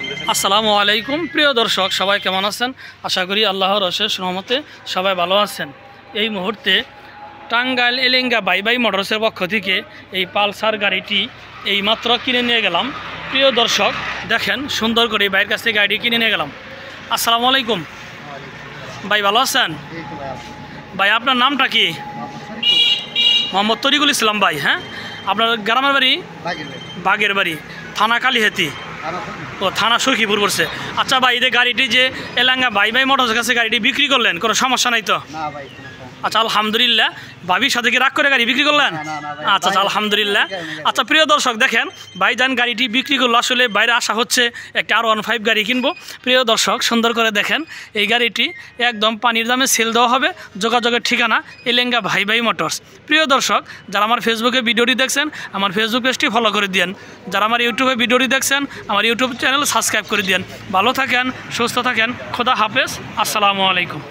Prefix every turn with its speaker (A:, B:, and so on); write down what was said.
A: আসসালামু আলাইকুম প্রিয় দর্শক, সবাই কেমন আছেন? আশা করি আল্লাহর অশেষ রহমতে সবাই ভালো আছেন। এই মুহূর্তে টাঙ্গাইল এলেঙ্গা বাই বাই মোটরসের পক্ষ থেকে এই পালসার গাড়িটি এই মাত্র কিনে নিয়ে গেলাম। প্রিয় দর্শক দেখেন, সুন্দর করে বাইরের কাছ থেকে গাড়িটি কিনে নিয়ে গেলাম। আসসালামু আলাইকুম ভাই, ভালো আছেন ভাই? আপনার নামটা কি? মোহাম্মদ তরিকুল ইসলাম ভাই। হ্যাঁ, আপনার গ্রামের বাড়ি? বাগের বাড়ি, থানা কালিহাতি। ও, থানা সখীপুর পড়ছে। আচ্ছা ভাই, এই গাড়িটি যে এলাঙ্গা বাই বাই মোটরসের কাছে গাড়িটি বিক্রি করলেন, কোনো সমস্যা নাই তো? আচ্ছা, আলহামদুলিল্লাহ। ভাবির সাথে কি রাগ করে গাড়ি বিক্রি করলেন? আচ্ছা আচ্ছা, আলহামদুলিল্লাহ। আচ্ছা প্রিয় দর্শক দেখেন, ভাইজান গাড়িটি বিক্রি করলো। আসলে বাইরে আসা হচ্ছে একটা R15 গাড়ি কিনবো। প্রিয় দর্শক সুন্দর করে দেখেন, এই গাড়িটি একদম পানির দামে সেল দেওয়া হবে। যোগাযোগের ঠিকানা এলেঙ্গা ভাই ভাই মোটরস। প্রিয় দর্শক, যারা আমার ফেসবুকে ভিডিওটি দেখছেন, আমার ফেসবুক পেজটি ফলো করে দিন। যারা আমার ইউটিউবে ভিডিওটি দেখছেন, আমার ইউটিউব চ্যানেল সাবস্ক্রাইব করে দিন। ভালো থাকেন, সুস্থ থাকেন, খোদা হাফেজ, আসসালামু আলাইকুম।